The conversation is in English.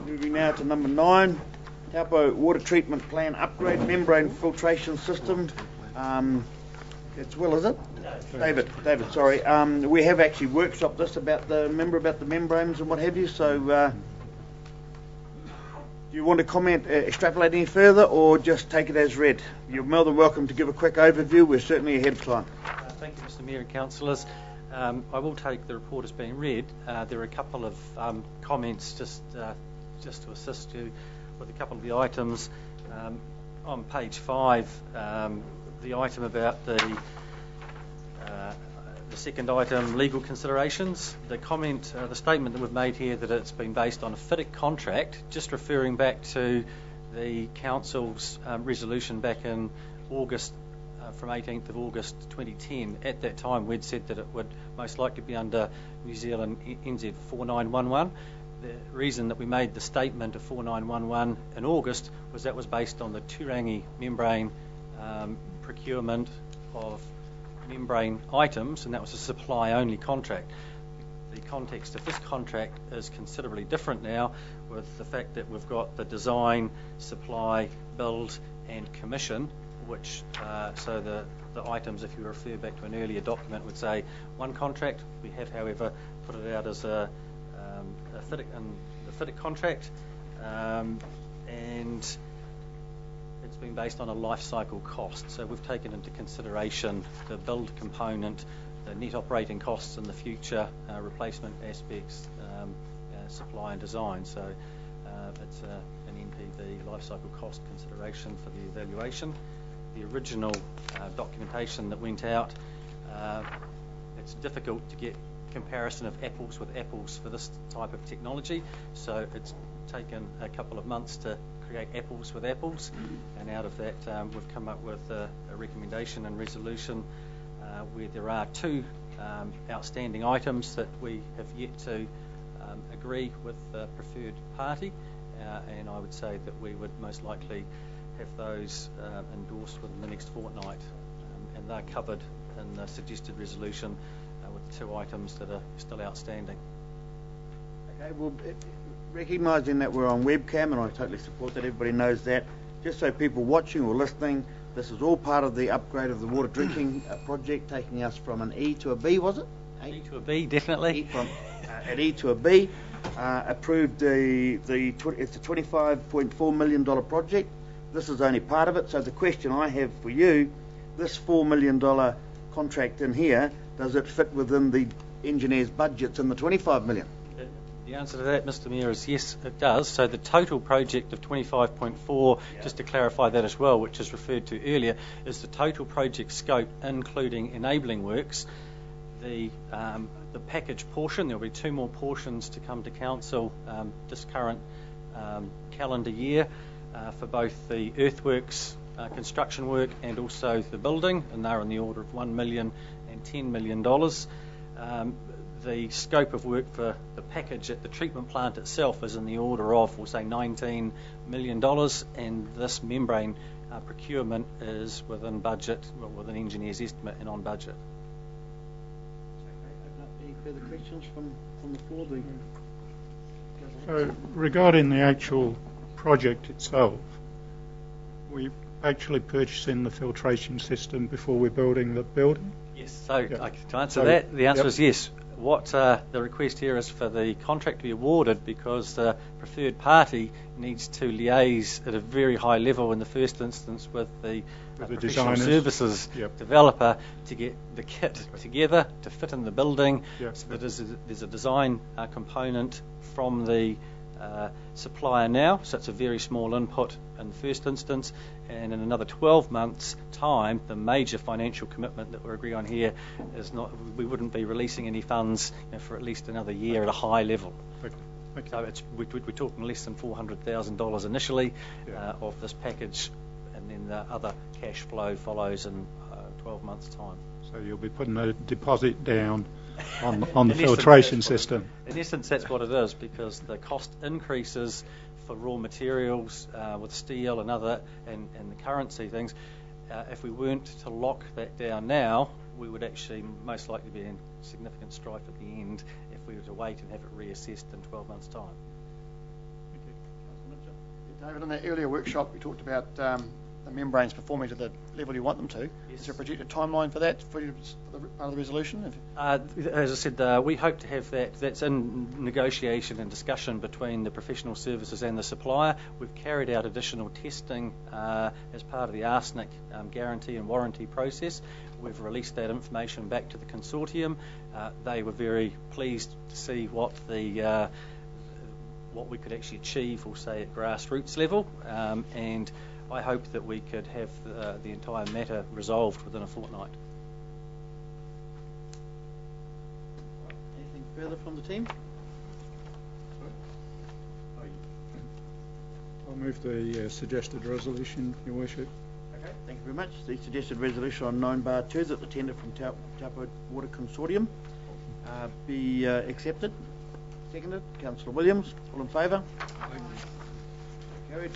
Moving now to number 9, Taupo Water Treatment Plan Upgrade Membrane Filtration System. It's Will, is it? No. David, sorry. We have actually workshopped this about the membranes and what have you, so do you want to comment, extrapolate any further, or just take it as read? You're more than welcome to give a quick overview. We're certainly ahead of time. Thank you, Mr Mayor and Councillors. I will take the report as being read. There are a couple of comments just to assist you with a couple of the items. On page 5, the item about the second item, legal considerations. The comment, the statement that we've made here that it's been based on a FITIC contract, just referring back to the Council's resolution back in August, from 18th of August 2010. At that time we'd said that it would most likely be under New Zealand NZ 4911. The reason that we made the statement of 4911 in August was that was based on the Turangi membrane procurement of membrane items, and that was a supply-only contract. The context of this contract is considerably different now, with the fact that we've got the design, supply, build and commission, which so the items, if you refer back to an earlier document, would say one contract. We have, however, put it out as a FITIC contract, and it's been based on a life cycle cost. So we've taken into consideration the build component, the net operating costs in the future, replacement aspects, supply and design. So it's an NPV life cycle cost consideration for the evaluation. The original documentation that went out, it's difficult to get comparison of apples with apples for this type of technology, so it's taken a couple of months to create apples with apples, and out of that we've come up with a recommendation and resolution where there are 2 outstanding items that we have yet to agree with the preferred party, and I would say that we would most likely have those endorsed within the next fortnight, and they're covered in the suggested resolution with 2 items that are still outstanding. Okay, well, recognising that we're on webcam, and I totally support that, everybody knows that, just so people watching or listening, this is all part of the upgrade of the water drinking project, taking us from an E to a B, was it? E to a B, definitely. An E to a B. Approved it's a $25.4 million project. This is only part of it, so the question I have for you, this $4 million contract in here, does it fit within the engineer's budgets in the $25 million? The answer to that, Mr Mayor, is yes, it does. So the total project of 25.4, just to clarify that as well, which is referred to earlier, is the total project scope, including enabling works. The package portion, there will be 2 more portions to come to council this current calendar year for both the earthworks construction work and also the building, and they're in the order of $1 million and $10 million. The scope of work for the package at the treatment plant itself is in the order of, we'll say, $19 million, and this membrane procurement is within budget, well, within engineer's estimate and on budget. Any further questions from the floor? So regarding the actual project itself, we actually purchasing the filtration system before we're building the building? Yes, so to answer that, the answer is yes. What the request here is for the contract to be awarded, because the preferred party needs to liaise at a very high level in the first instance with the professional services developer to get the kit together to fit in the building. So that there's a design component from the supplier now, so it's a very small input in the first instance, and in another 12 months time the major financial commitment that we're agreeing on here is not, we wouldn't be releasing any funds for at least another year at a high level. Okay. So we're talking less than $400,000 initially of this package, and then the other cash flow follows in 12 months time. So you'll be putting a deposit down on the filtration system. In essence, that's what it is, because the cost increases for raw materials with steel and other and the currency things. If we weren't to lock that down now, we would actually most likely be in significant strife at the end if we were to wait and have it reassessed in 12 months' time. David, in the earlier workshop, we talked about the membranes performing to the level you want them to. Yes. Is there a projected timeline for that, for the part of the resolution? As I said, we hope to have that. That's in negotiation and discussion between the professional services and the supplier. We've carried out additional testing as part of the arsenic guarantee and warranty process. We've released that information back to the consortium. They were very pleased to see what we could actually achieve, we'll say, at grassroots level, and I hope that we could have the entire matter resolved within a fortnight. Anything further from the team? I'll move the suggested resolution, Your Worship. Okay, thank you very much. The suggested resolution on 9(2) that the tender from Taupo Water Consortium be accepted. Seconded. Councillor Williams, all in favour? Carried.